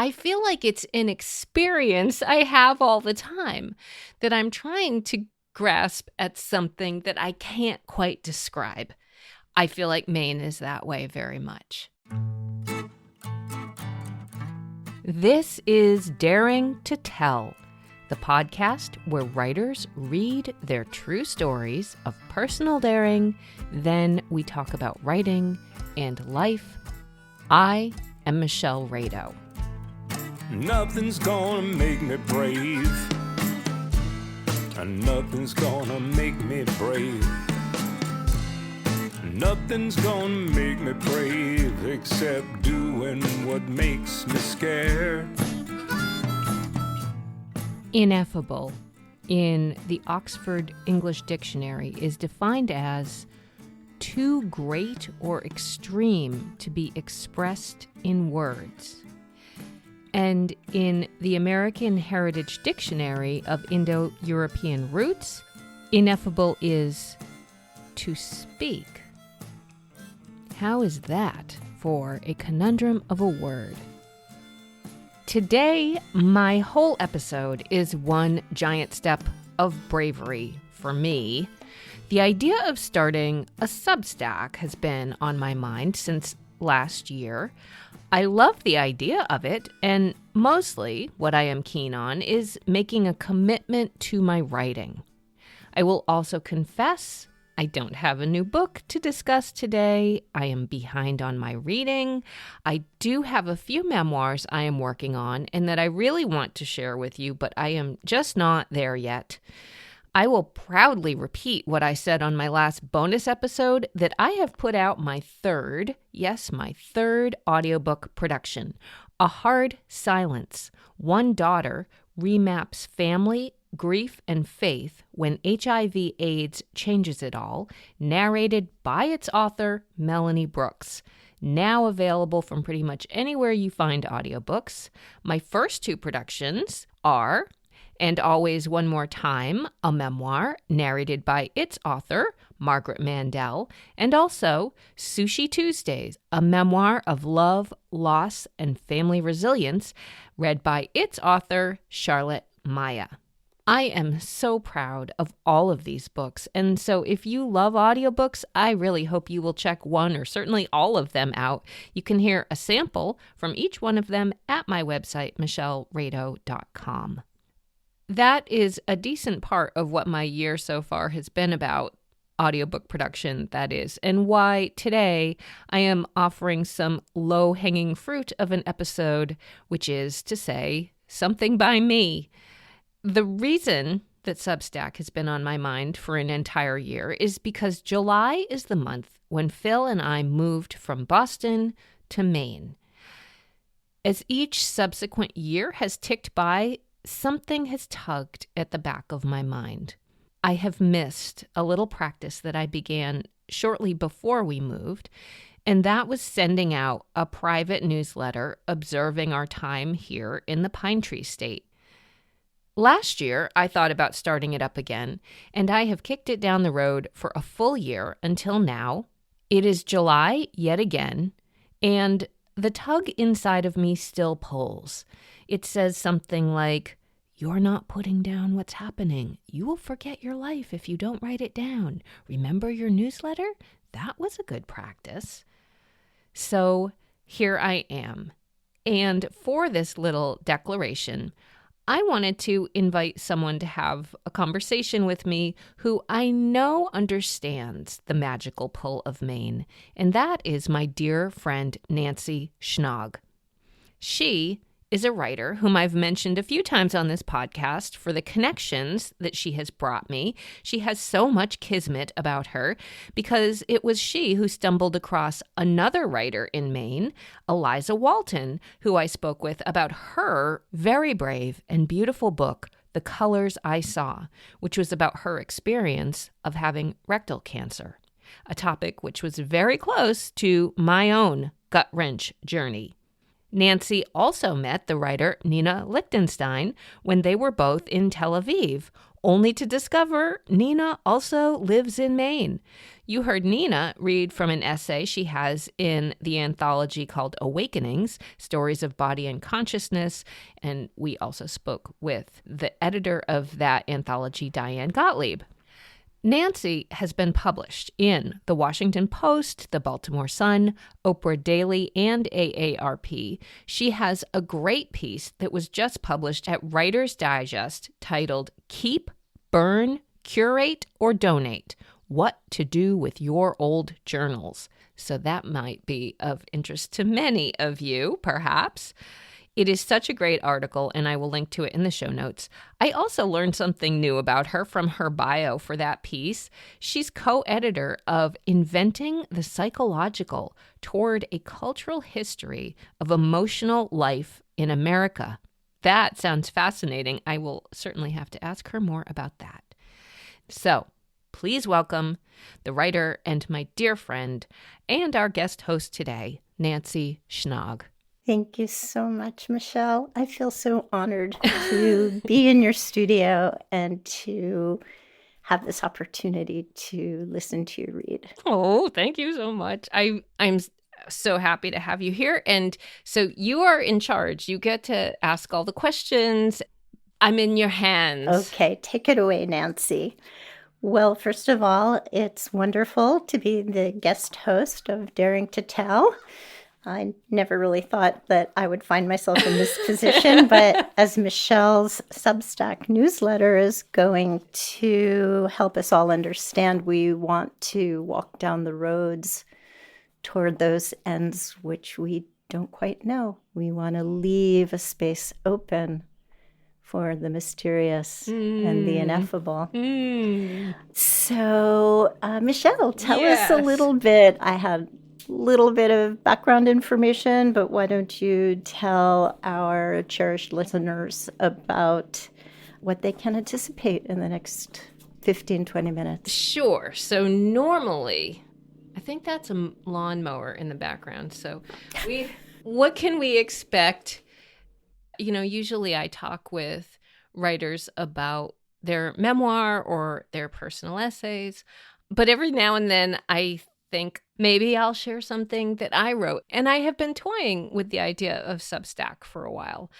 I feel like it's an experience I have all the time, that I'm trying to grasp at something that I can't quite describe. I feel like Maine is that way very much. This is Daring to Tell, the podcast where writers read their true stories of personal daring, then we talk about writing and life. I am Michelle Rado. Nothing's gonna make me brave. Nothing's gonna make me brave. Nothing's gonna make me brave except doing what makes me scared. Ineffable in the Oxford English Dictionary is defined as too great or extreme to be expressed in words. And in the American Heritage Dictionary of Indo-European Roots, ineffable is to speak. How is that for a conundrum of a word? Today, my whole episode is one giant step of bravery for me. The idea of starting a Substack has been on my mind since last year. I love the idea of it, and mostly what I am keen on is making a commitment to my writing. I will also confess I don't have a new book to discuss today. I am behind on my reading. I do have a few memoirs I am working on and that I really want to share with you, but I am just not there yet. I will proudly repeat what I said on my last bonus episode, that I have put out my third audiobook production, A Hard Silence, One Daughter Remaps Family, Grief, and Faith When HIV/AIDS Changes It All, narrated by its author, Melanie Brooks. Now available from pretty much anywhere you find audiobooks. My first two productions are And Always One More Time, a memoir narrated by its author, Margaret Mandel, and also Sushi Tuesdays, a memoir of love, loss, and family resilience, read by its author, Charlotte Maya. I am so proud of all of these books, and so if you love audiobooks, I really hope you will check one or certainly all of them out. You can hear a sample from each one of them at my website, michellerado.com. That is a decent part of what my year so far has been about, audiobook production, that is, and why today I am offering some low-hanging fruit of an episode, which is to say, something by me. The reason that Substack has been on my mind for an entire year is because July is the month when Phil and I moved from Boston to Maine. As each subsequent year has ticked by, something has tugged at the back of my mind. I have missed a little practice that I began shortly before we moved, and that was sending out a private newsletter observing our time here in the Pine Tree State. Last year, I thought about starting it up again, and I have kicked it down the road for a full year until now. It is July yet again, and the tug inside of me still pulls. It says something like, "You're not putting down what's happening. You will forget your life if you don't write it down. Remember your newsletter? That was a good practice." So here I am. And for this little declaration, I wanted to invite someone to have a conversation with me who I know understands the magical pull of Maine, and that is my dear friend Nancy Schnog. She is a writer whom I've mentioned a few times on this podcast for the connections that she has brought me. She has so much kismet about her because it was she who stumbled across another writer in Maine, Eliza Walton, who I spoke with about her very brave and beautiful book, The Colors I Saw, which was about her experience of having rectal cancer, a topic which was very close to my own gut-wrench journey. Nancy also met the writer Nina Lichtenstein when they were both in Tel Aviv, only to discover Nina also lives in Maine. You heard Nina read from an essay she has in the anthology called Awakenings, Stories of Body and Consciousness, and we also spoke with the editor of that anthology, Diane Gottlieb. Nancy has been published in The Washington Post, The Baltimore Sun, Oprah Daily, and AARP. She has a great piece that was just published at Writer's Digest titled Keep, Burn, Curate, or Donate: What to Do with Your Old Journals. So that might be of interest to many of you, perhaps. It is such a great article, and I will link to it in the show notes. I also learned something new about her from her bio for that piece. She's co-editor of Inventing the Psychological: Toward a Cultural History of Emotional Life in America. That sounds fascinating. I will certainly have to ask her more about that. So, please welcome the writer and my dear friend and our guest host today, Nancy Schnag. Thank you so much, Michelle. I feel so honored to be in your studio and to have this opportunity to listen to you read. Oh, thank you so much. I'm so happy to have you here. And so you are in charge. You get to ask all the questions. I'm in your hands. Okay, take it away, Nancy. Well, first of all, it's wonderful to be the guest host of Daring to Tell. I never really thought that I would find myself in this position, but as Michelle's Substack newsletter is going to help us all understand, we want to walk down the roads toward those ends which we don't quite know. We want to leave a space open for the mysterious and the ineffable. So, Michelle, tell us a little bit. I had little bit of background information, but why don't you tell our cherished listeners about what they can anticipate in the next 15, 20 minutes? Sure. So normally, I think that's a lawnmower in the background. So what can we expect? You know, usually I talk with writers about their memoir or their personal essays, but every now and then I think maybe I'll share something that I wrote. And I have been toying with the idea of Substack for a while.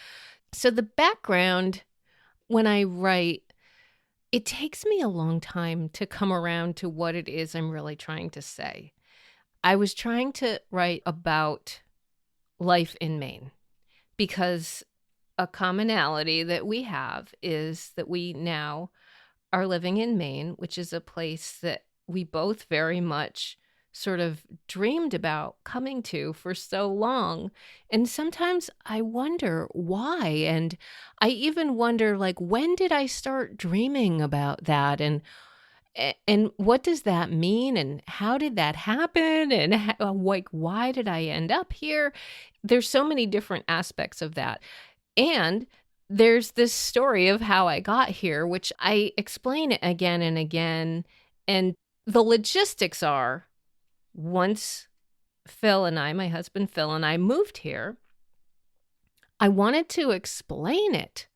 So the background, when I write, it takes me a long time to come around to what it is I'm really trying to say. I was trying to write about life in Maine because a commonality that we have is that we now are living in Maine, which is a place that we both very much sort of dreamed about coming to for so long. And sometimes I wonder why. And I even wonder, like, when did I start dreaming about that? And what does that mean? And how did that happen? And why did I end up here? There's so many different aspects of that. And there's this story of how I got here, which I explain it again and again. And the logistics are, once Phil and I, my husband Phil and I, moved here, I wanted to explain it.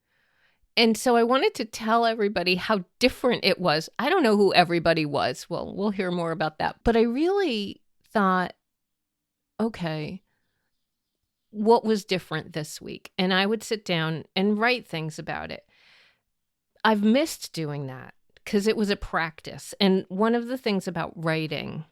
And so I wanted to tell everybody how different it was. I don't know who everybody was. Well, we'll hear more about that. But I really thought, okay, what was different this week? And I would sit down and write things about it. I've missed doing that because it was a practice. And one of the things about writing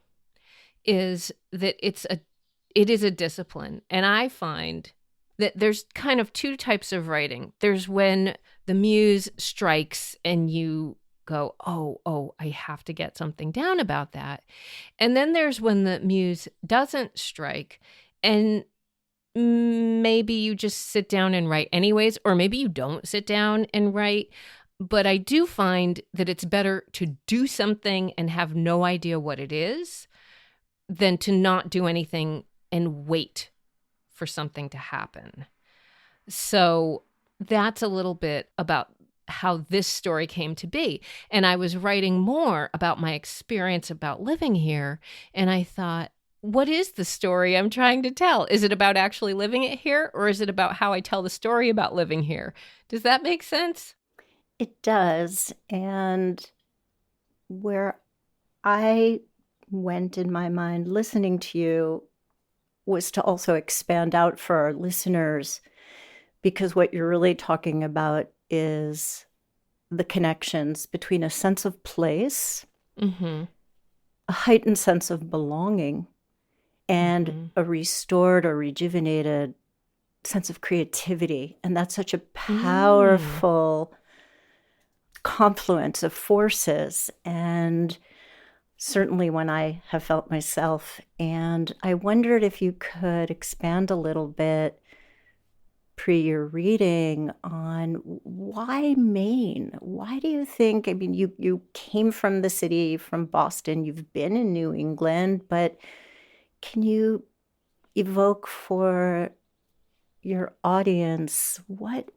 is that it is a discipline. And I find that there's kind of two types of writing. There's when the muse strikes and you go, oh, I have to get something down about that. And then there's when the muse doesn't strike and maybe you just sit down and write anyways, or maybe you don't sit down and write. But I do find that it's better to do something and have no idea what it is than to not do anything and wait for something to happen. So that's a little bit about how this story came to be. And I was writing more about my experience about living here. And I thought, what is the story I'm trying to tell? Is it about actually living it here, or is it about how I tell the story about living here? Does that make sense? It does. And where I went in my mind listening to you was to also expand out for our listeners, because what you're really talking about is the connections between a sense of place, Mm-hmm. a heightened sense of belonging, and Mm-hmm. a restored or rejuvenated sense of creativity. And that's such a powerful confluence of forces. And certainly when I have felt myself. And I wondered if you could expand a little bit pre your reading on why Maine? Why do you think, I mean, you came from the city, from Boston, you've been in New England, but can you evoke for your audience what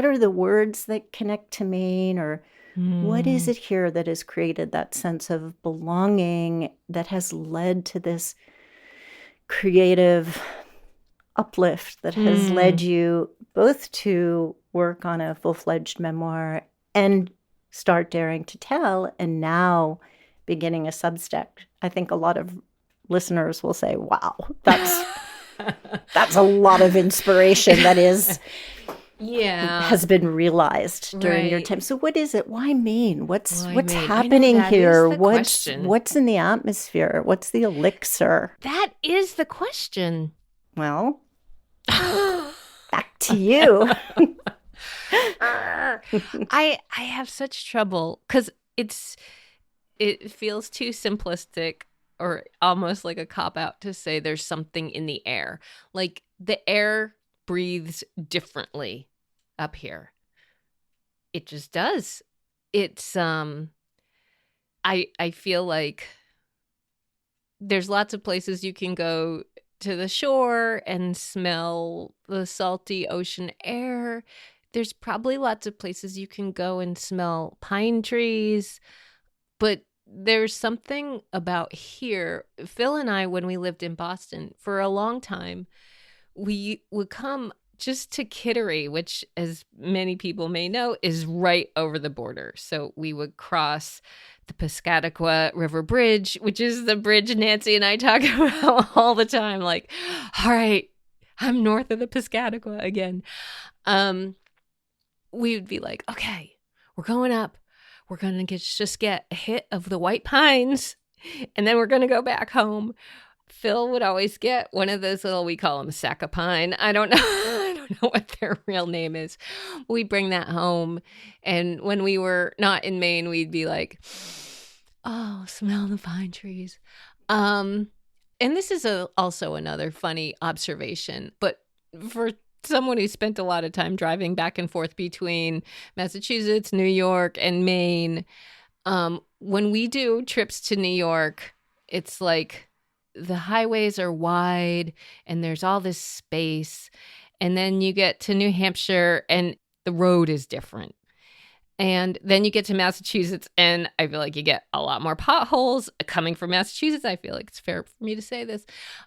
are the words that connect to Maine, or what is it here that has created that sense of belonging that has led to this creative uplift that has led you both to work on a full-fledged memoir and start Daring to Tell, and now beginning a Substack? I think a lot of listeners will say, wow, that's a lot of inspiration that has been realized during your time. So what is it? Why Maine? What's happening here? What's in the atmosphere? What's the elixir? That is the question. Well, back to you. I have such trouble because it feels too simplistic, or almost like a cop-out to say there's something in the air. Like the air breathes differently up here. It just does. It's I feel like there's lots of places you can go to the shore and smell the salty ocean air. There's probably lots of places you can go and smell pine trees, but there's something about here. Phil and I, when we lived in Boston for a long time, we would come just to Kittery, which, as many people may know, is right over the border. So we would cross the Piscataqua River Bridge, which is the bridge Nancy and I talk about all the time. Like, all right, I'm north of the Piscataqua again. We would be like, okay, we're going up. We're going to just get a hit of the white pines, and then we're going to go back home. Phil would always get one of those little, we call them sack of pine. I don't know. I don't know what their real name is. We'd bring that home. And when we were not in Maine, we'd be like, oh, smell the pine trees. And this is also another funny observation, but for someone who spent a lot of time driving back and forth between Massachusetts, New York, and Maine, when we do trips to New York, it's like the highways are wide and there's all this space. And then you get to New Hampshire and the road is different. And then you get to Massachusetts, and I feel like you get a lot more potholes. Coming from Massachusetts, I feel like it's fair for me to say this.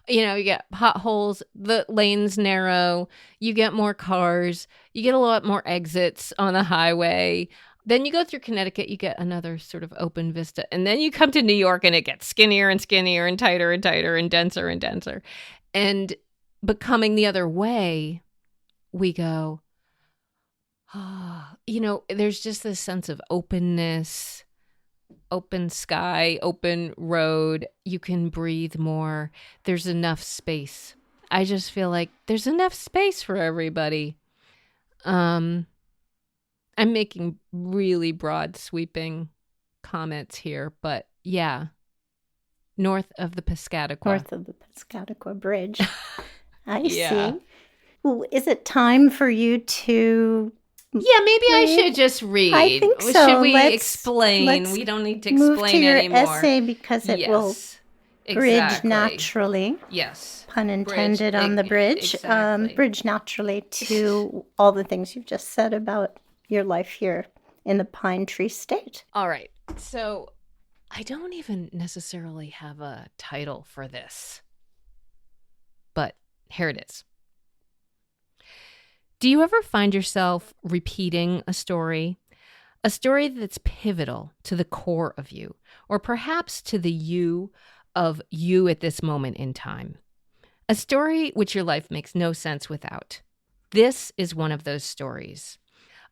You know, you get potholes, the lanes narrow, you get more cars, you get a lot more exits on the highway. Then you go through Connecticut, you get another sort of open vista. And then you come to New York, and it gets skinnier and skinnier and tighter and tighter and denser and denser. But coming the other way, we go, you know, there's just this sense of openness, open sky, open road. You can breathe more. There's enough space. I just feel like there's enough space for everybody. I'm making really broad sweeping comments here, but yeah, north of the Piscataqua. North of the Piscataqua Bridge. I see. Well, is it time for you to... Yeah, maybe I should just read. I think so. Should we explain? We don't need to explain move to your anymore. Essay, because it will bridge naturally. Yes. Pun intended on the bridge. Exactly. Bridge naturally to all the things you've just said about your life here in the Pine Tree State. All right. So I don't even necessarily have a title for this, but here it is. Do you ever find yourself repeating a story, A story that's pivotal to the core of you, or perhaps to the you of you at this moment in time. A story which your life makes no sense without. This is one of those stories.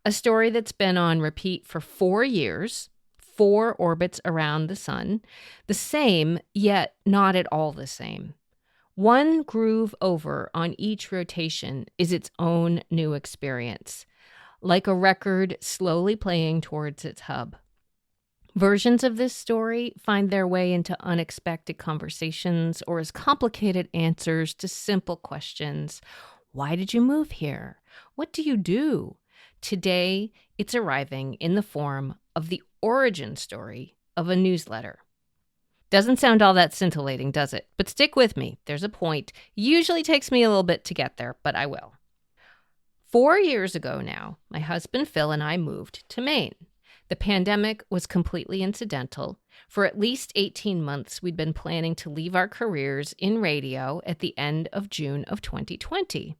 A story that's been on repeat for 4 years, 4 orbits around the sun, the same, yet not at all the same. One groove over on each rotation is its own new experience, like a record slowly playing towards its hub. Versions of this story find their way into unexpected conversations or as complicated answers to simple questions. Why did you move here? What do you do? Today, it's arriving in the form of the origin story of a newsletter. Doesn't sound all that scintillating, does it? But stick with me. There's a point. Usually takes me a little bit to get there, but I will. 4 years ago now, my husband Phil and I moved to Maine. The pandemic was completely incidental. For at least 18 months, we'd been planning to leave our careers in radio at the end of June of 2020.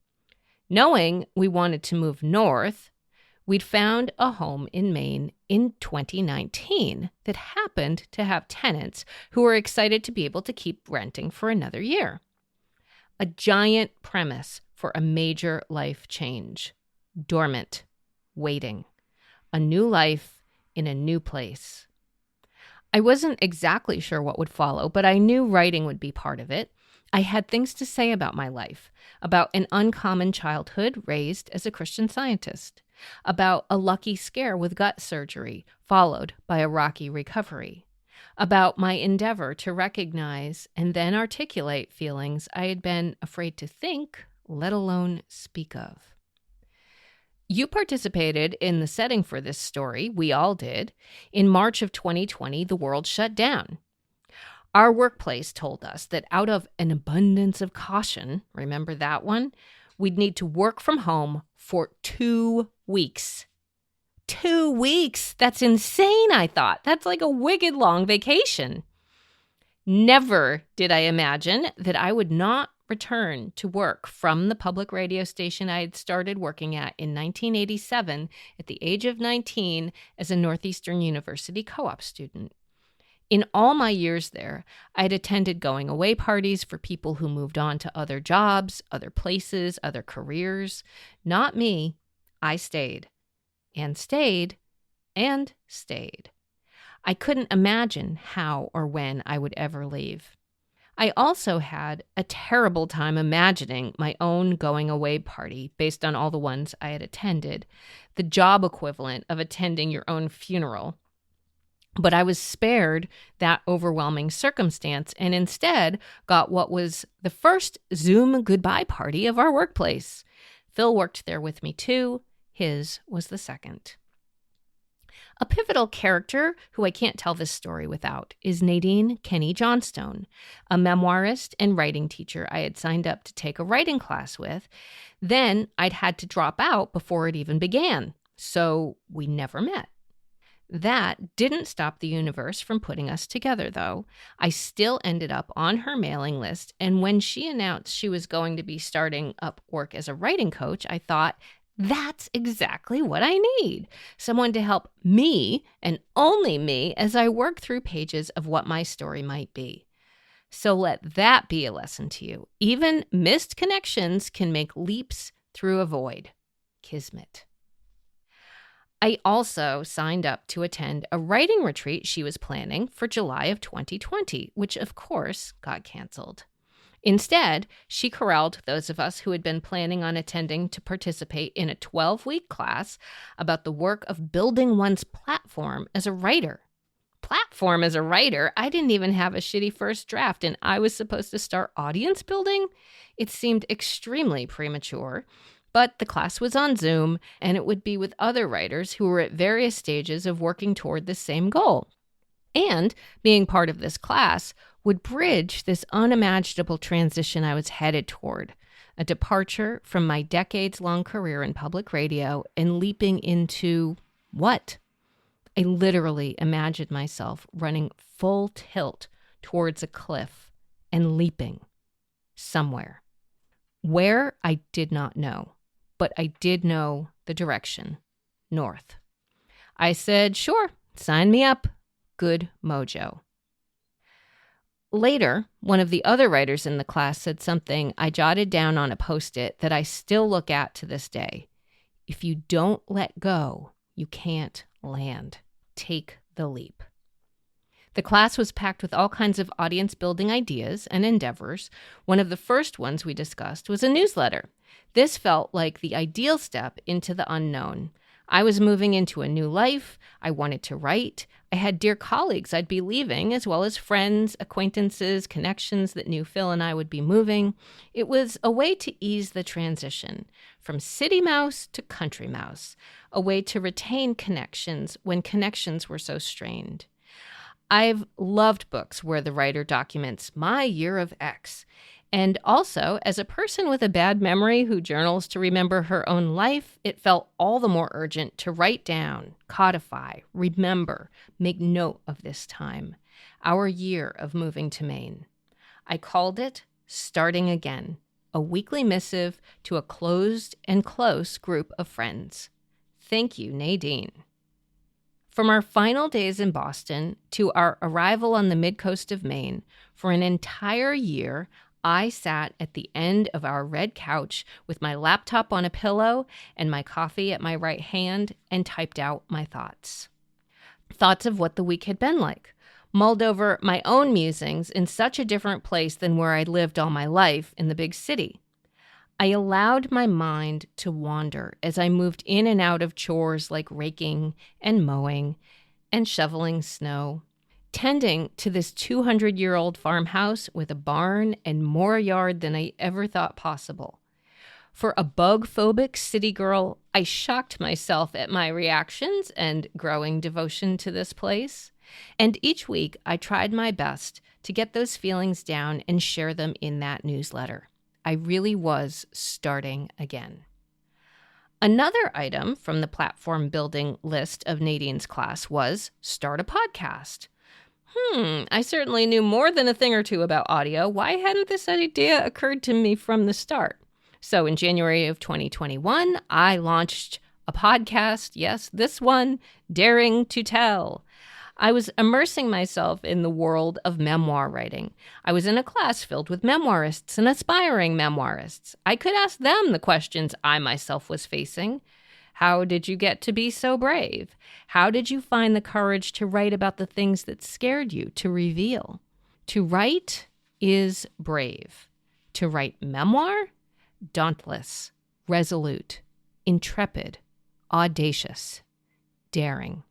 Knowing we wanted to move north, we'd found a home in Maine in 2019 that happened to have tenants who were excited to be able to keep renting for another year. A giant premise for a major life change. Dormant. Waiting. A new life in a new place. I wasn't exactly sure what would follow, but I knew writing would be part of it. I had things to say about my life, about an uncommon childhood raised as a Christian Scientist, about a lucky scare with gut surgery followed by a rocky recovery, about my endeavor to recognize and then articulate feelings I had been afraid to think, let alone speak of. You participated in the setting for this story. We all did. In March of 2020, the world shut down. Our workplace told us that out of an abundance of caution, remember that one? We'd need to work from home for 2 weeks. 2 weeks? That's insane, I thought. That's like a wicked long vacation. Never did I imagine that I would not return to work from the public radio station I had started working at in 1987 at the age of 19 as a Northeastern University co-op student. In all my years there, I'd attended going away parties for people who moved on to other jobs, other places, other careers. Not me. I stayed. And stayed. And stayed. I couldn't imagine how or when I would ever leave. I also had a terrible time imagining my own going away party based on all the ones I had attended, the job equivalent of attending your own funeral. But I was spared that overwhelming circumstance and instead got what was the first Zoom goodbye party of our workplace. Phil worked there with me too. His was the second. A pivotal character who I can't tell this story without is Nadine Kenny Johnstone, a memoirist and writing teacher I had signed up to take a writing class with. Then I'd had to drop out before it even began, so we never met. That didn't stop the universe from putting us together, though. I still ended up on her mailing list, and when she announced she was going to be starting up work as a writing coach, I thought, that's exactly what I need. Someone to help me, and only me, as I work through pages of what my story might be. So let that be a lesson to you. Even missed connections can make leaps through a void. Kismet. I also signed up to attend a writing retreat she was planning for July of 2020, which of course got canceled. Instead, she corralled those of us who had been planning on attending to participate in a 12-week class about the work of building one's platform as a writer. Platform as a writer? I didn't even have a shitty first draft, and I was supposed to start audience building? It seemed extremely premature, but the class was on Zoom, and it would be with other writers who were at various stages of working toward the same goal. And being part of this class would bridge this unimaginable transition I was headed toward, a departure from my decades-long career in public radio and leaping into what? I literally imagined myself running full tilt towards a cliff and leaping somewhere. Where, I did not know, but I did know the direction, north. I said, sure, sign me up. Good mojo. Later, one of the other writers in the class said something I jotted down on a Post-it that I still look at to this day. If you don't let go, you can't land. Take the leap. The class was packed with all kinds of audience-building ideas and endeavors. One of the first ones we discussed was a newsletter. This felt like the ideal step into the unknown. I was moving into a new life. I wanted to write. I had dear colleagues I'd be leaving, as well as friends, acquaintances, connections that knew Phil and I would be moving. It was a way to ease the transition from city mouse to country mouse, a way to retain connections when connections were so strained. I've loved books where the writer documents my year of X. And also, as a person with a bad memory who journals to remember her own life, it felt all the more urgent to write down, codify, remember, make note of this time, our year of moving to Maine. I called it Starting Again, a weekly missive to a closed and close group of friends. Thank you, Nadine. From our final days in Boston to our arrival on the mid-coast of Maine, for an entire year, I sat at the end of our red couch with my laptop on a pillow and my coffee at my right hand and typed out my thoughts. Thoughts of what the week had been like, mulled over my own musings in such a different place than where I'd lived all my life in the big city. I allowed my mind to wander as I moved in and out of chores like raking and mowing and shoveling snow, tending to this 200-year-old farmhouse with a barn and more yard than I ever thought possible. For a bug-phobic city girl, I shocked myself at my reactions and growing devotion to this place. And each week, I tried my best to get those feelings down and share them in that newsletter. I really was starting again. Another item from the platform building list of Nadine's class was start a podcast. I certainly knew more than a thing or two about audio. Why hadn't this idea occurred to me from the start? So in January of 2021, I launched a podcast. Yes, this one, Daring to Tell. I was immersing myself in the world of memoir writing. I was in a class filled with memoirists and aspiring memoirists. I could ask them the questions I myself was facing. How did you get to be so brave? How did you find the courage to write about the things that scared you to reveal? To write is brave. To write memoir? Dauntless, resolute, intrepid, audacious, daring.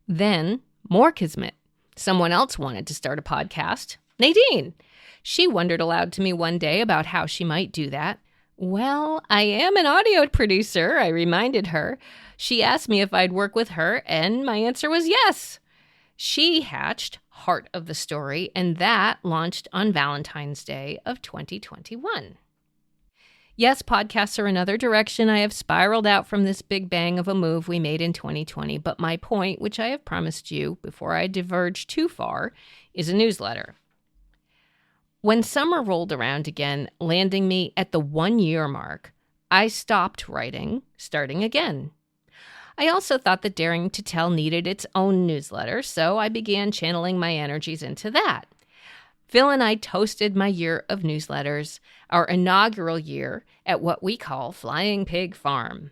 Then, more kismet. Someone else wanted to start a podcast. Nadine. She wondered aloud to me one day about how she might do that. Well, I am an audio producer, I reminded her. She asked me if I'd work with her, and my answer was yes. She hatched Heart of the Story, and that launched on Valentine's Day of 2021. Yes, podcasts are another direction. I have spiraled out from this big bang of a move we made in 2020, but my point, which I have promised you before I diverge too far, is a newsletter. When summer rolled around again, landing me at the 1-year mark, I stopped writing, starting again. I also thought that Daring to Tell needed its own newsletter, so I began channeling my energies into that. Phil and I toasted my year of newsletters, our inaugural year at what we call Flying Pig Farm.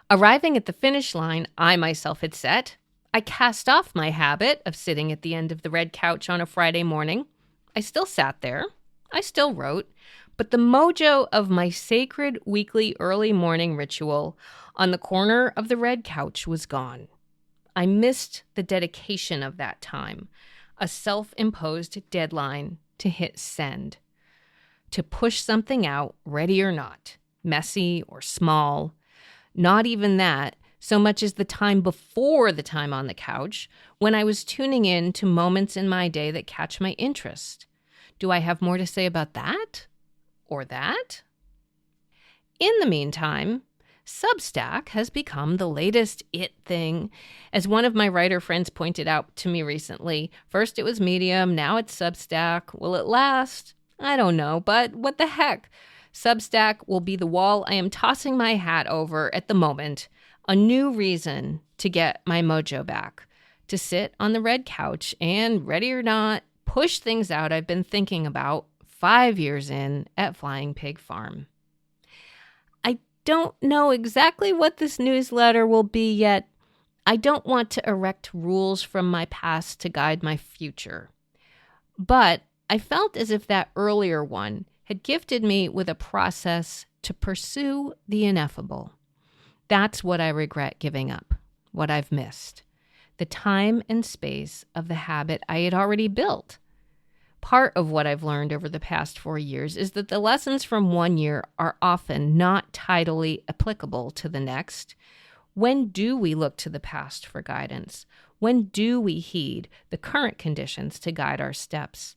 Arriving at the finish line I myself had set, I cast off my habit of sitting at the end of the red couch on a Friday morning. I still sat there. I still wrote. But the mojo of my sacred weekly early morning ritual on the corner of the red couch was gone. I missed the dedication of that time, a self-imposed deadline to hit send, to push something out, ready or not, messy or small. Not even that, so much as the time before the time on the couch, when I was tuning in to moments in my day that catch my interest. Do I have more to say about that? Or that? In the meantime, Substack has become the latest it thing. As one of my writer friends pointed out to me recently, first it was Medium, now it's Substack. Will it last? I don't know, but what the heck? Substack will be the wall I am tossing my hat over at the moment, A new reason to get my mojo back, to sit on the red couch and, ready or not, push things out I've been thinking about 5 years in at Flying Pig Farm. I don't know exactly what this newsletter will be yet. I don't want to erect rules from my past to guide my future. But I felt as if that earlier one had gifted me with a process to pursue the ineffable. That's what I regret giving up, what I've missed. The time and space of the habit I had already built. Part of what I've learned over the past 4 years is that the lessons from 1 year are often not tidily applicable to the next. When do we look to the past for guidance? When do we heed the current conditions to guide our steps?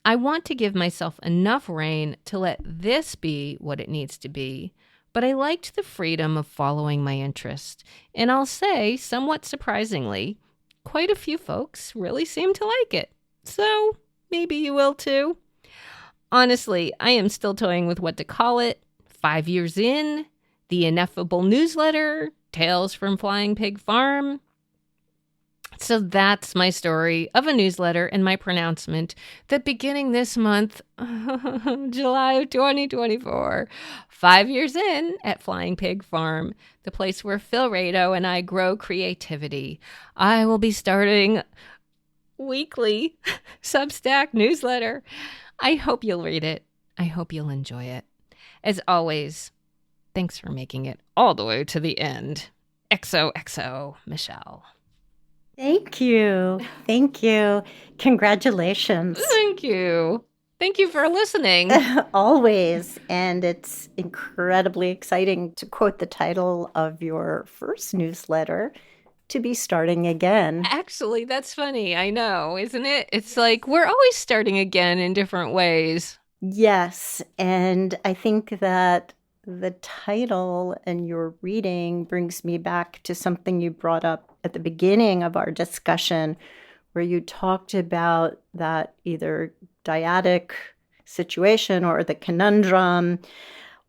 I want to give myself enough rein to let this be what it needs to be, but I liked the freedom of following my interest. And I'll say, somewhat surprisingly, quite a few folks really seem to like it. So maybe you will too. Honestly, I am still toying with what to call it. 5 years in, the ineffable newsletter, Tales from Flying Pig Farm. So that's my story of a newsletter and my pronouncement that beginning this month, July of 2024, 5 years in at Flying Pig Farm, the place where Phil Rado and I grow creativity, I will be starting weekly Substack newsletter. I hope you'll read it. I hope you'll enjoy it. As always, thanks for making it all the way to the end. XOXO, Michelle. Thank you. Thank you. Congratulations. Thank you. Thank you for listening. Always. And it's incredibly exciting to quote the title of your first newsletter, to be starting again. Actually, that's funny. I know, isn't it? It's like we're always starting again in different ways. Yes. And I think that the title and your reading brings me back to something you brought up at the beginning of our discussion, where you talked about that either dyadic situation or the conundrum,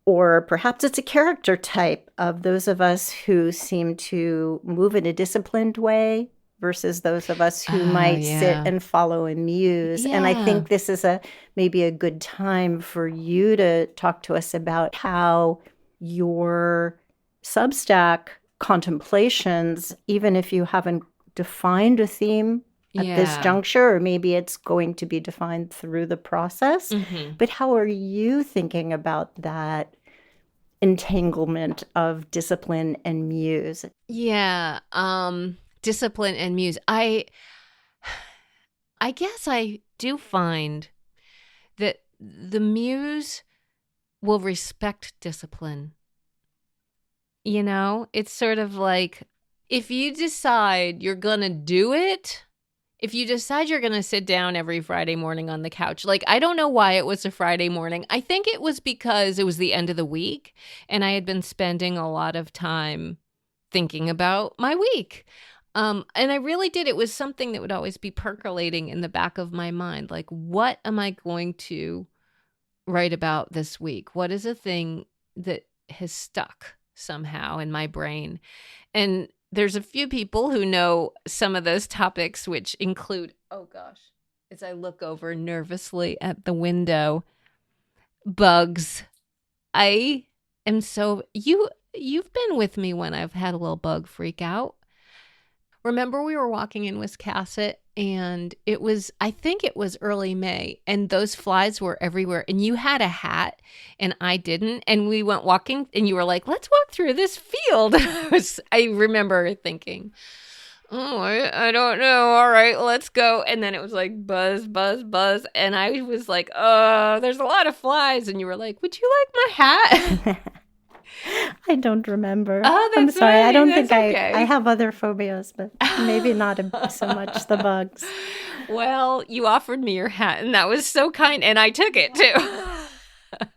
or perhaps it's a character type of those of us who seem to move in a disciplined way versus those of us who might sit and follow and muse. And I think this is maybe a good time for you to talk to us about how your Substack contemplations, even if you haven't defined a theme at this juncture, or maybe it's going to be defined through the process, but how are you thinking about that entanglement of discipline and muse? Discipline and muse. I guess I do find that the muse will respect discipline. You know, it's sort of like if you decide you're going to do it, if you decide you're going to sit down every Friday morning on the couch, like I don't know why it was a Friday morning. I think it was because it was the end of the week and I had been spending a lot of time thinking about my week. And I really did. It was something that would always be percolating in the back of my mind. Like, what am I going to write about this week? What is a thing that has stuck somehow in my brain? And there's a few people who know some of those topics, which include, oh gosh, as I look over nervously at the window, bugs. I am so, you've been with me when I've had a little bug freak out. Remember we were walking in Wiscasset and I think it was early May and those flies were everywhere and you had a hat and I didn't. And we went walking and you were like, let's walk through this field. I remember thinking, oh, I don't know. All right, let's go. And then it was like buzz, buzz, buzz. And I was like, oh, there's a lot of flies. And you were like, would you like my hat? I don't remember. Oh, that's I'm sorry. right. I don't That's think okay. I have other phobias, but maybe not so much the bugs. Well, you offered me your hat, and that was so kind, and I took it too.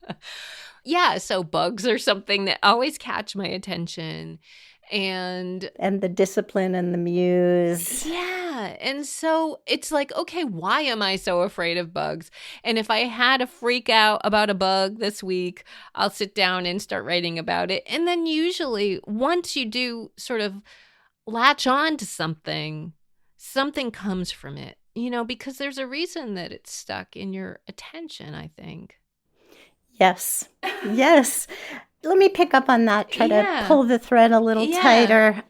Yeah, so bugs are something that always catch my attention. And the discipline and the muse. yeah. And so it's like, okay, why am I so afraid of bugs? And if I had a freak out about a bug this week, I'll sit down and start writing about it. And then usually once you do sort of latch on to something, something comes from it, because there's a reason that it's stuck in your attention, I think. Yes. Yes. Let me pick up on that, try to pull the thread a little tighter.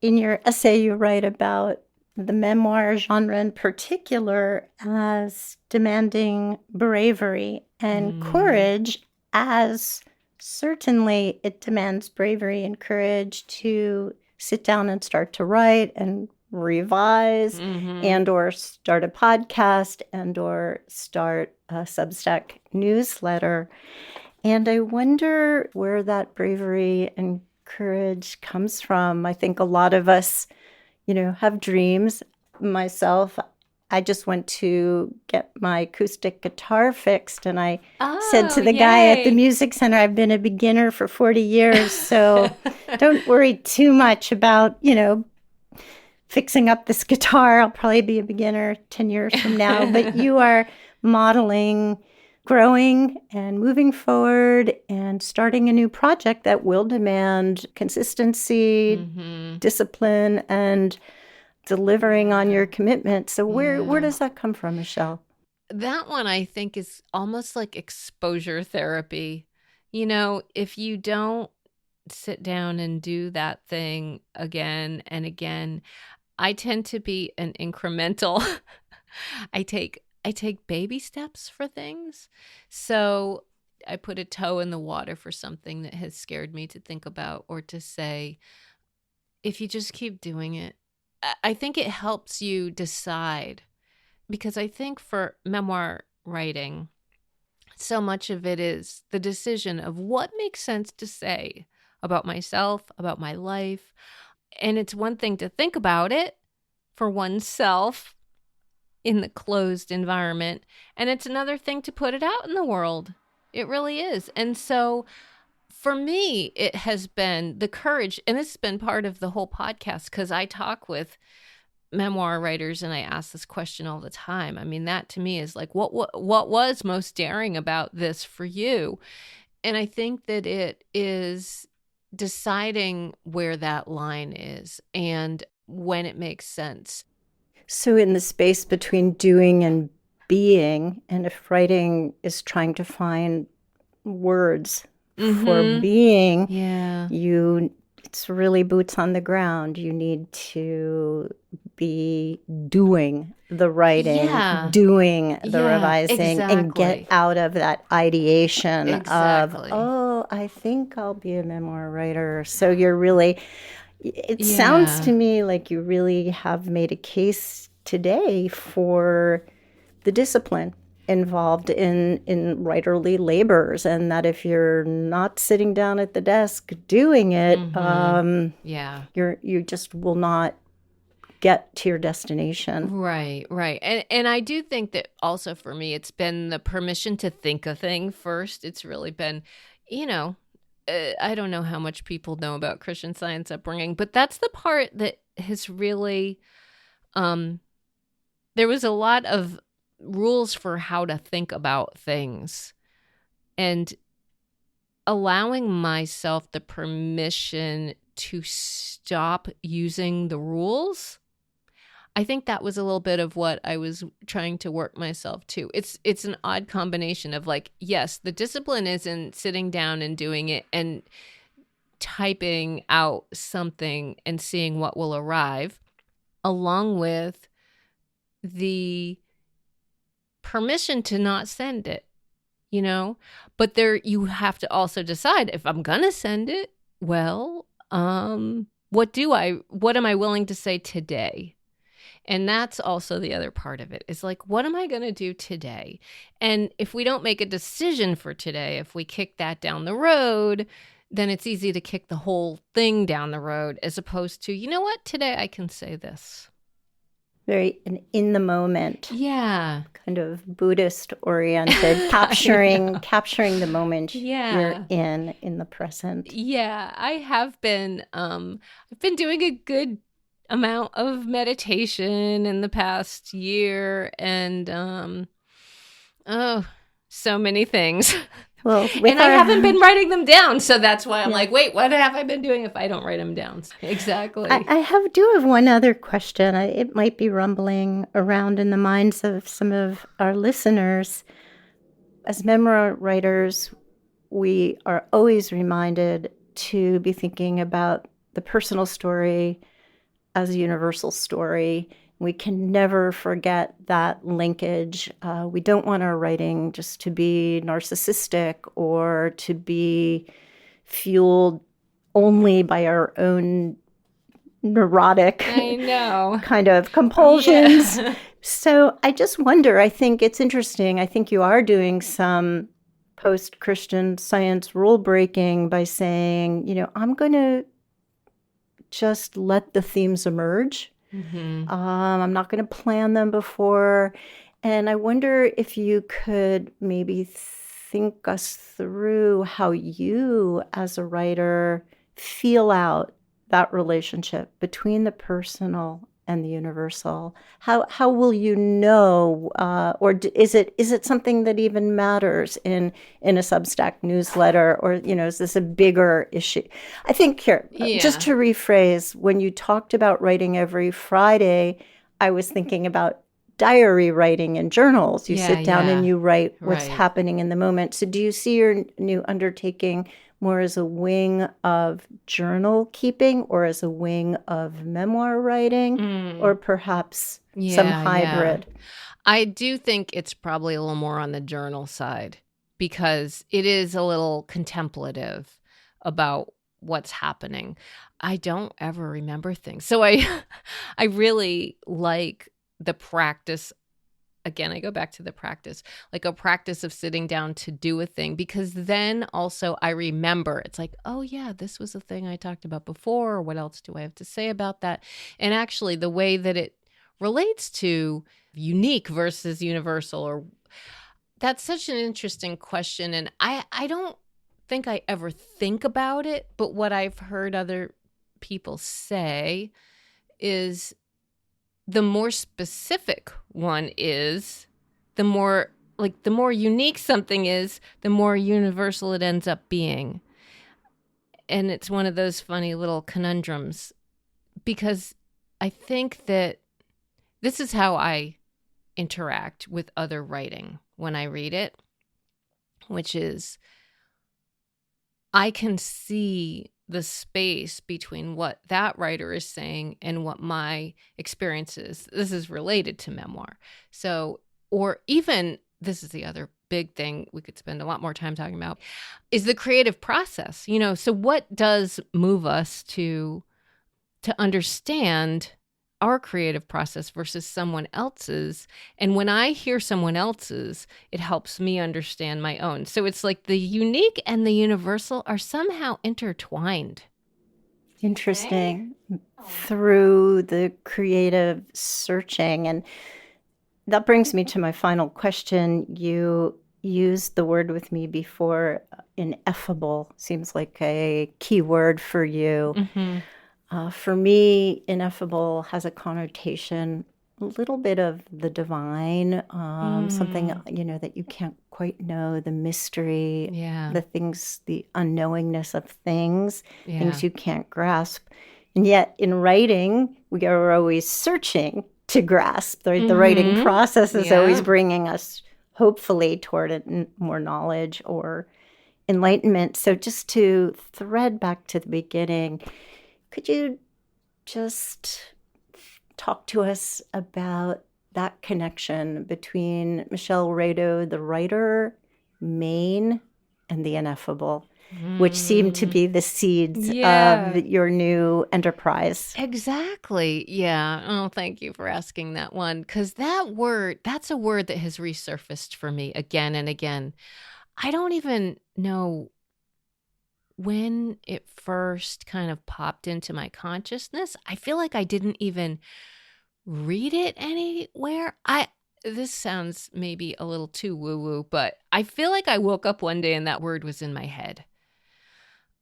In your essay, you write about the memoir genre in particular as demanding bravery and courage, as certainly it demands bravery and courage to sit down and start to write and revise and or start a podcast and or start a Substack newsletter. And I wonder where that bravery and courage comes from. I think a lot of us, have dreams. Myself, I just went to get my acoustic guitar fixed, and I said to the guy at the music center, I've been a beginner for 40 years, so don't worry too much about, fixing up this guitar. I'll probably be a beginner 10 years from now. But you are modeling growing and moving forward and starting a new project that will demand consistency, discipline, and delivering on your commitment. So where does that come from, Michelle? That one, I think, is almost like exposure therapy. If you don't sit down and do that thing again and again, I tend to be an incremental. I take baby steps for things. So I put a toe in the water for something that has scared me to think about or to say, if you just keep doing it, I think it helps you decide. Because I think for memoir writing, so much of it is the decision of what makes sense to say about myself, about my life. And it's one thing to think about it for oneself in the closed environment, and it's another thing to put it out in the world. It really is. And so for me, it has been the courage, and it's been part of the whole podcast because I talk with memoir writers and I ask this question all the time. I mean, that to me is like, what was most daring about this for you? And I think that it is deciding where that line is and when it makes sense. So in the space between doing and being, and if writing is trying to find words for being, it's really boots on the ground. You need to be doing the writing, doing the revising, and get out of that ideation of, I think I'll be a memoir writer. So you're really... It sounds to me like you really have made a case today for the discipline involved in writerly labors, and that if you're not sitting down at the desk doing it, you just will not get to your destination. Right. And I do think that also for me, it's been the permission to think a thing first. It's really been, I don't know how much people know about Christian Science upbringing, but that's the part that has really, there was a lot of rules for how to think about things and allowing myself the permission to stop using the rules. I think that was a little bit of what I was trying to work myself to. It's an odd combination of like, yes, the discipline is in sitting down and doing it and typing out something and seeing what will arrive, along with the permission to not send it, But there, you have to also decide if I'm going to send it, well, what am I willing to say today? And that's also the other part of it. Is like, what am I going to do today? And if we don't make a decision for today, if we kick that down the road, then it's easy to kick the whole thing down the road as opposed to, you know what, today I can say this. very an in the moment, Yeah. kind of Buddhist oriented, capturing the moment you're in the present. Yeah, I have been I've been doing a good amount of meditation in the past year, and oh, so many things. Well, And I haven't been writing them down, so that's why I'm like, wait, what have I been doing if I don't write them down? Exactly. I do have one other question. It might be rumbling around in the minds of some of our listeners. As memoir writers, we are always reminded to be thinking about the personal story as a universal story. We can never forget that linkage. We don't want our writing just to be narcissistic or to be fueled only by our own neurotic kind of compulsions. Yeah. So I just wonder, I think it's interesting. I think you are doing some post-Christian Science rule breaking by saying, I'm going to just let the themes emerge. Mm-hmm. I'm not going to plan them before. And I wonder if you could maybe think us through how you, as a writer, feel out that relationship between the personal and the universal. How will you know, or is it something that even matters in a Substack newsletter, or is this a bigger issue? I think just to rephrase, when you talked about writing every Friday, I was thinking about diary writing and journals. You sit down and you write what's happening in the moment. So do you see your new undertaking more as a wing of journal keeping or as a wing of memoir writing, or perhaps some hybrid? Yeah. I do think it's probably a little more on the journal side, because it is a little contemplative about what's happening. I don't ever remember things. So I really like the practice. Again, I go back to the practice, like a practice of sitting down to do a thing, because then also I remember, it's like, oh yeah, this was a thing I talked about before, or what else do I have to say about that? And actually the way that it relates to unique versus universal, or that's such an interesting question. And I don't think I ever think about it, but what I've heard other people say is the more specific one is, the more unique something is, the more universal it ends up being. And it's one of those funny little conundrums, because I think that this is how I interact with other writing when I read it, which is I can see the space between what that writer is saying and what my experience is. This is related to memoir. So, or even, this is the other big thing we could spend a lot more time talking about, is the creative process. So what does move us to understand our creative process versus someone else's? And when I hear someone else's, it helps me understand my own. So it's like the unique and the universal are somehow intertwined. Interesting. Through the creative searching. And that brings me to my final question. You used the word with me before, ineffable. Seems like a key word for you. Mm-hmm. For me, ineffable has a connotation, a little bit of the divine, something, that you can't quite know, the mystery, the things, the unknowingness of things you can't grasp. And yet in writing, we are always searching to grasp. The writing process is always bringing us, hopefully, toward more knowledge or enlightenment. So just to thread back to the beginning, could you just talk to us about that connection between Michelle Rado, the writer, Maine, and the ineffable, which seem to be the seeds of your new enterprise? Exactly. Yeah. Oh, thank you for asking that one, because that's a word that has resurfaced for me again and again. I don't even know when it first kind of popped into my consciousness. I feel like I didn't even read it anywhere. This sounds maybe a little too woo-woo, but I feel like I woke up one day and that word was in my head.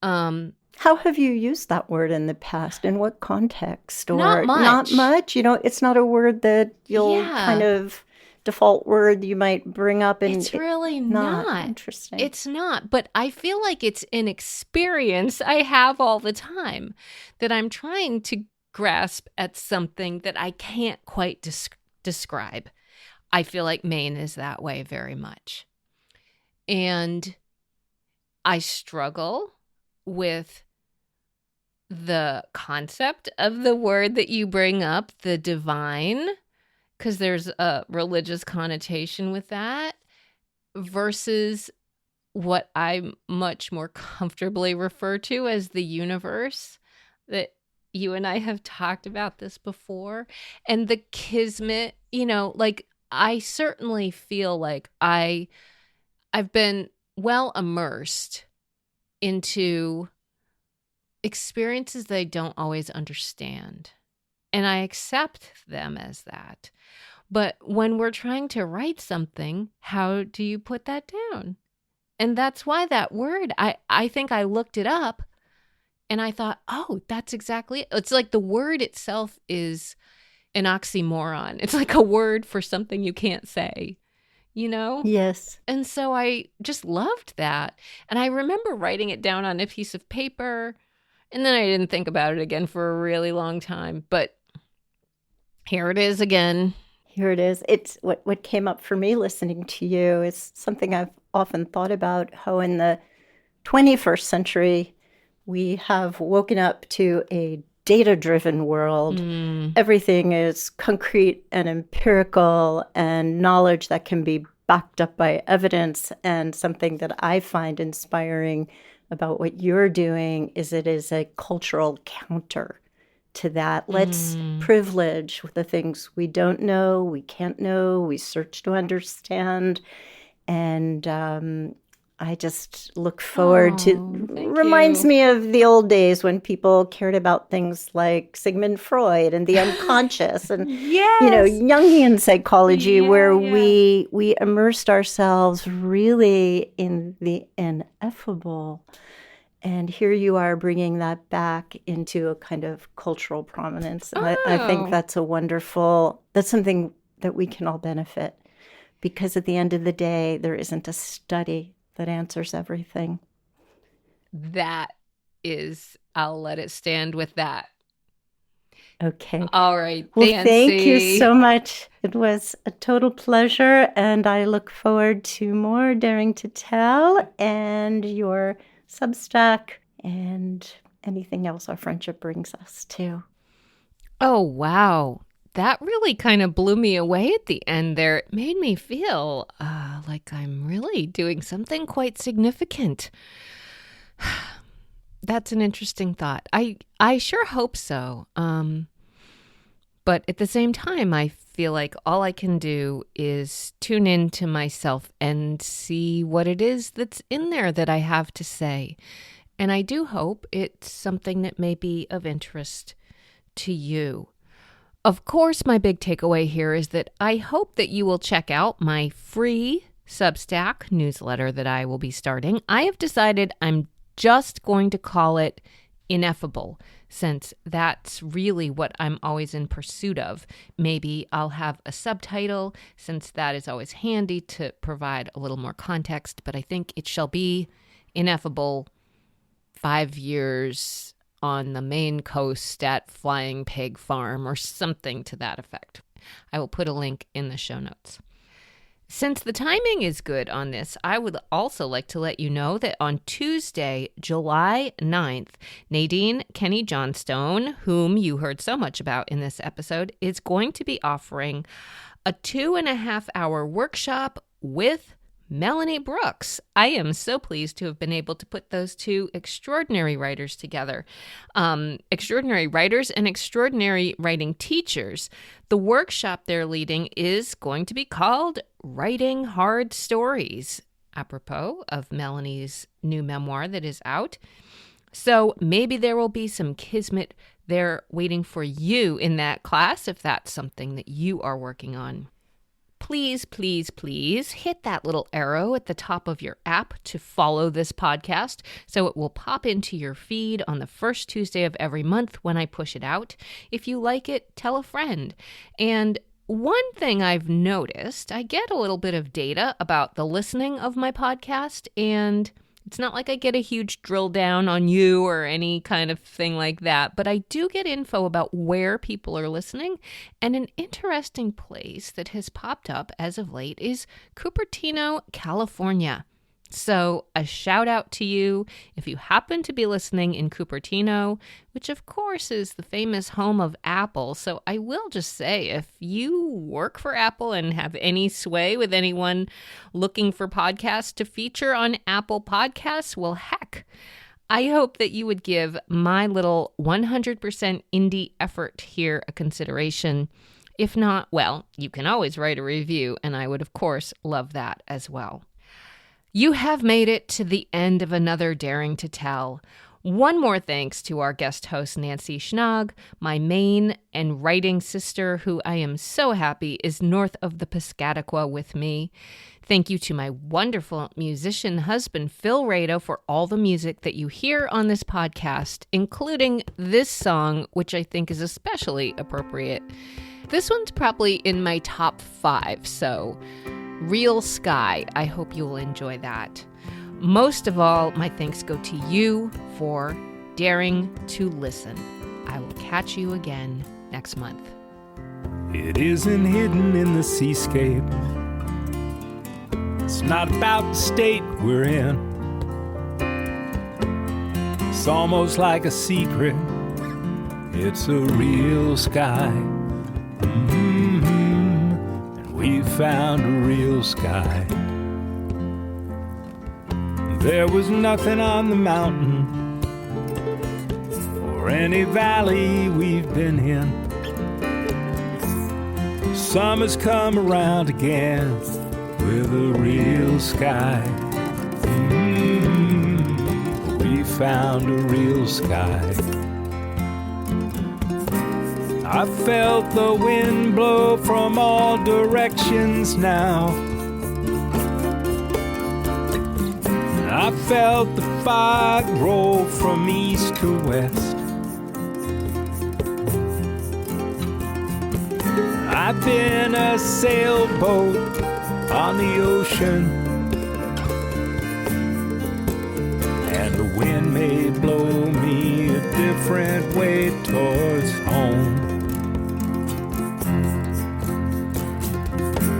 How have you used that word in the past? In what context? Or Not much. Not much? It's not a word that you'll kind of default word you might bring up. And it's really not. Interesting. It's not. But I feel like it's an experience I have all the time that I'm trying to grasp at something that I can't quite describe. I feel like Maine is that way very much. And I struggle with the concept of the word that you bring up, the divine, because there's a religious connotation with that, versus what I much more comfortably refer to as the universe, that you and I have talked about this before. And the kismet, like I certainly feel like I've been well immersed into experiences that I don't always understand. And I accept them as that. But when we're trying to write something, how do you put that down? And that's why that word, I think I looked it up and I thought, oh, that's exactly it. It's like the word itself is an oxymoron. It's like a word for something you can't say, Yes. And so I just loved that. And I remember writing it down on a piece of paper, and then I didn't think about it again for a really long time. But here it is again. Here it is. It's what came up for me listening to you is something I've often thought about, how in the 21st century, we have woken up to a data-driven world. Everything is concrete and empirical and knowledge that can be backed up by evidence. And something that I find inspiring about what you're doing is it is a cultural counter to that. Let's privilege the things we don't know, we can't know, we search to understand. And I just look forward to, reminds me of the old days when people cared about things like Sigmund Freud and the unconscious and, Jungian psychology, where we immersed ourselves really in the ineffable. And here you are bringing that back into a kind of cultural prominence. And I think that's that's something that we can all benefit, because at the end of the day, there isn't a study that answers everything. I'll let it stand with that. Okay. All right. Well, Nancy. Thank you so much. It was a total pleasure, and I look forward to more Daring to Tell and your Substack and anything else our friendship brings us to. Oh, wow. That really kind of blew me away at the end there. It made me feel like I'm really doing something quite significant. That's an interesting thought. I sure hope so. But at the same time, I feel like all I can do is tune in to myself and see what it is that's in there that I have to say. And I do hope it's something that may be of interest to you. Of course, my big takeaway here is that I hope that you will check out my free Substack newsletter that I will be starting. I have decided I'm just going to call it Ineffable, since that's really what I'm always in pursuit of. Maybe I'll have a subtitle, since that is always handy to provide a little more context, but I think it shall be Ineffable 5 years on the Maine coast at Flying Pig Farm or something to that effect. I will put a link in the show notes. Since the timing is good on this, I would also like to let you know that on Tuesday, July 9th, Nadine Kenny Johnstone, whom you heard so much about in this episode, is going to be offering a 2.5-hour workshop with Melanie Brooks. I am so pleased to have been able to put those two extraordinary writers together. Extraordinary writers and extraordinary writing teachers. The workshop they're leading is going to be called Writing Hard Stories, apropos of Melanie's new memoir that is out. So maybe there will be some Kismet They're waiting for you in that class if that's something that you are working on. Please, please, please hit that little arrow at the top of your app to follow this podcast so it will pop into your feed on the first Tuesday of every month when I push it out. If you like it, tell a friend. And one thing I've noticed, I get a little bit of data about the listening of my podcast, and it's not like I get a huge drill down on you or any kind of thing like that, but I do get info about where people are listening. And an interesting place that has popped up as of late is Cupertino, California. So a shout out to you if you happen to be listening in Cupertino, which of course is the famous home of Apple. So I will just say, if you work for Apple and have any sway with anyone looking for podcasts to feature on Apple Podcasts, well, heck, I hope that you would give my little 100% indie effort here a consideration. If not, well, you can always write a review, and I would, of course, love that as well. You have made it to the end of another Daring to Tell. One more thanks to our guest host, Nancy Schnag, my main and writing sister, who I am so happy is north of the Piscataqua with me. Thank you to my wonderful musician husband, Phil Rado, for all the music that you hear on this podcast, including this song, which I think is especially appropriate. This one's probably in my top 5, so Real Sky. I hope you will enjoy that. Most of all, my thanks go to you for daring to listen. I will catch you again next month. It isn't hidden in the seascape. It's not about the state we're in. It's almost like a secret. It's a real sky. We found a real sky. There was nothing on the mountain or any valley we've been in. Summer's come around again with a real sky. We found a real sky. I felt the wind blow from all directions now. I felt the fog roll from east to west. I've been a sailboat on the ocean, and the wind may blow me a different way towards home.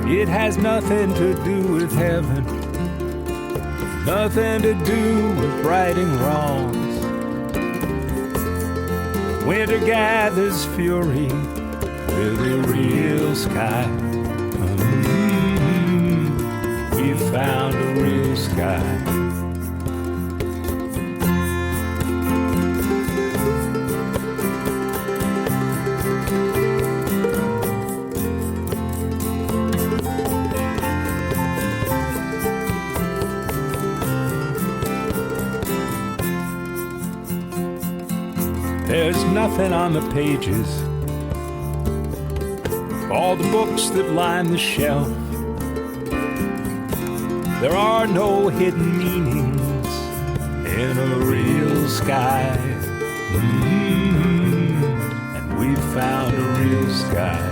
It has nothing to do with heaven, nothing to do with righting wrongs. Winter gathers fury with a real sky. We found a real sky. There's nothing on the pages, all the books that line the shelf. There are no hidden meanings in a real sky. And we found a real sky.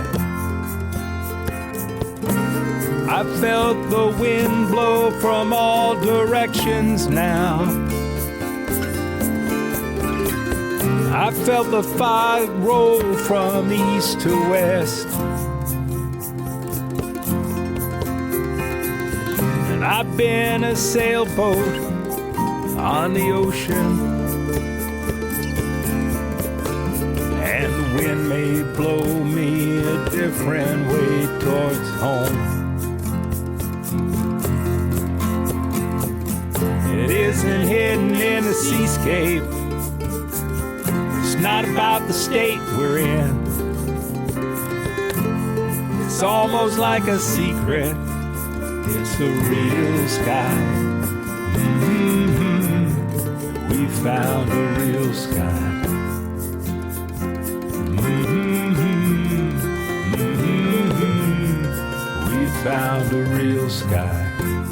I felt the wind blow from all directions now. I felt the fog roll from east to west. And I've been a sailboat on the ocean, and the wind may blow me a different way towards home. It isn't hidden in the seascape. It's not about the state we're in. It's almost like a secret. It's a real sky. We found a real sky. found a real sky.